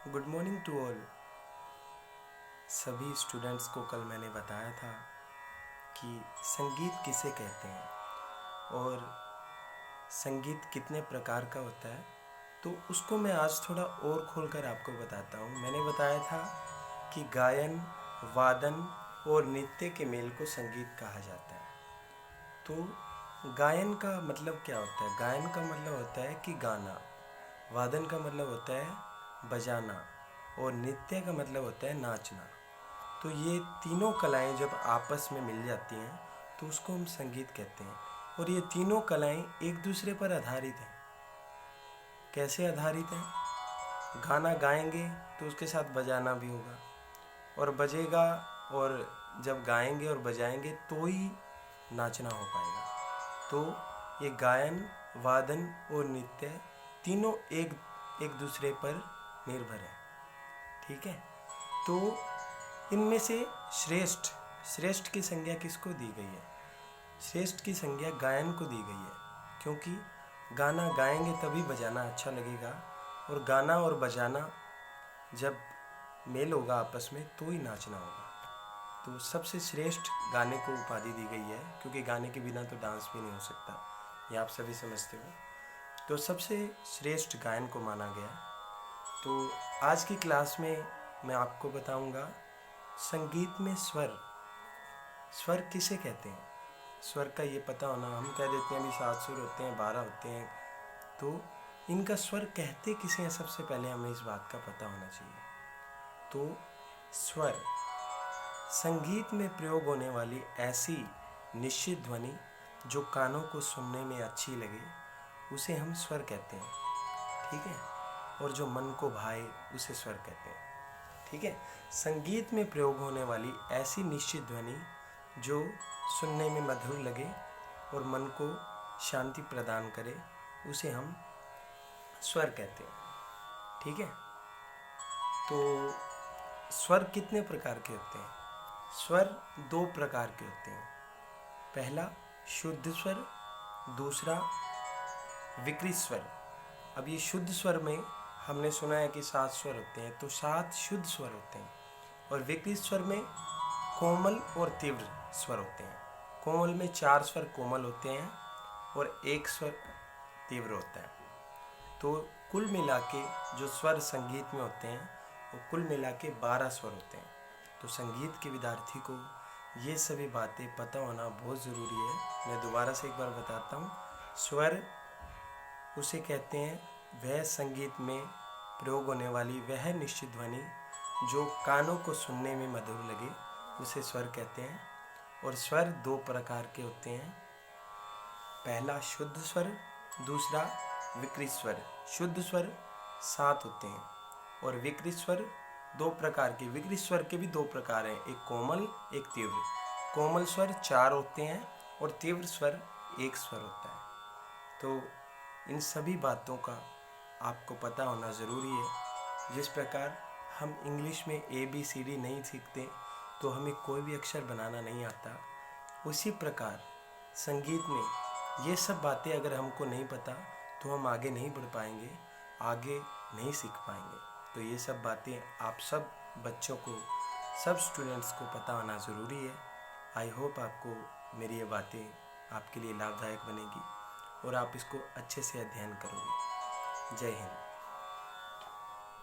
Good morning to all. सभी students को कल मैंने बताया था कि संगीत किसे कहते हैं और संगीत कितने प्रकार का होता है, तो उसको मैं आज थोड़ा और खोलकर आपको बताता हूँ। मैंने बताया था कि गायन, वादन और नृत्य के मेल को संगीत कहा जाता है। तो गायन का मतलब क्या होता है? गायन का मतलब होता है कि गाना, वादन का मतलब होता है बजाना और नृत्य का मतलब होता है नाचना। तो ये तीनों कलाएं जब आपस में मिल जाती हैं तो उसको हम संगीत कहते हैं। और ये तीनों कलाएं एक दूसरे पर आधारित हैं। कैसे आधारित हैं? गाना गाएंगे तो उसके साथ बजाना भी होगा और बजेगा, और जब गाएंगे और बजाएंगे तो ही नाचना हो पाएगा। तो ये गायन, वादन और नृत्य तीनों एक दूसरे पर निर्भर है। ठीक है, तो इनमें से श्रेष्ठ की संज्ञा किसको दी गई है? श्रेष्ठ की संज्ञा गायन को दी गई है, क्योंकि गाना गाएंगे तभी बजाना अच्छा लगेगा, और गाना और बजाना जब मेल होगा आपस में तो ही नाचना होगा। तो सबसे श्रेष्ठ गाने को उपाधि दी गई है, क्योंकि गाने के बिना तो डांस भी नहीं हो सकता, ये आप सभी समझते हो। तो सबसे श्रेष्ठ गायन को माना गया। तो आज की क्लास में मैं आपको बताऊंगा संगीत में स्वर किसे कहते हैं। स्वर का ये पता होना, हम कह देते हैं अभी 7 सुर होते हैं, 12 होते हैं, तो इनका स्वर कहते किसे हैं, सबसे पहले हमें इस बात का पता होना चाहिए। तो स्वर संगीत में प्रयोग होने वाली ऐसी निश्चित ध्वनि जो कानों को सुनने में अच्छी लगे, उसे हम स्वर कहते हैं। ठीक है, और जो मन को भाए उसे स्वर कहते हैं। ठीक है, संगीत में प्रयोग होने वाली ऐसी निश्चित ध्वनि जो सुनने में मधुर लगे और मन को शांति प्रदान करे, उसे हम स्वर कहते हैं। ठीक है, तो स्वर कितने प्रकार के होते हैं? स्वर 2 प्रकार के होते हैं। पहला शुद्ध स्वर, दूसरा विकृत स्वर। अब ये शुद्ध स्वर में हमने सुना है कि 7 स्वर होते हैं, तो 7 शुद्ध स्वर होते हैं। और विकृत स्वर में कोमल और तीव्र स्वर होते हैं। कोमल में 4 स्वर कोमल होते हैं और 1 स्वर तीव्र होता है। तो कुल मिला के जो स्वर संगीत में होते हैं वो कुल मिला के 12 स्वर होते हैं। तो संगीत के विद्यार्थी को ये सभी बातें पता होना बहुत ज़रूरी है। मैं दोबारा से एक बार बताता हूँ। स्वर उसे कहते हैं वह संगीत में प्रयोग होने वाली वह निश्चित ध्वनि जो कानों को सुनने में मधुर लगे, उसे स्वर कहते हैं। और स्वर 2 प्रकार के होते हैं। पहला शुद्ध स्वर, दूसरा विकृत स्वर। शुद्ध स्वर 7 होते हैं और विकृत स्वर 2 प्रकार के। विकृत स्वर के भी 2 प्रकार हैं, एक कोमल एक तीव्र। कोमल स्वर 4 होते हैं और तीव्र स्वर 1 स्वर होता है। तो इन सभी बातों का आपको पता होना ज़रूरी है। जिस प्रकार हम इंग्लिश में ABCD नहीं सीखते तो हमें कोई भी अक्षर बनाना नहीं आता, उसी प्रकार संगीत में ये सब बातें अगर हमको नहीं पता तो हम आगे नहीं बढ़ पाएंगे, आगे नहीं सीख पाएंगे। तो ये सब बातें आप सब बच्चों को, सब स्टूडेंट्स को पता होना ज़रूरी है। आई होप आपको मेरी ये बातें आपके लिए लाभदायक बनेगी और आप इसको अच्छे से अध्ययन करोगे। जय हिंद।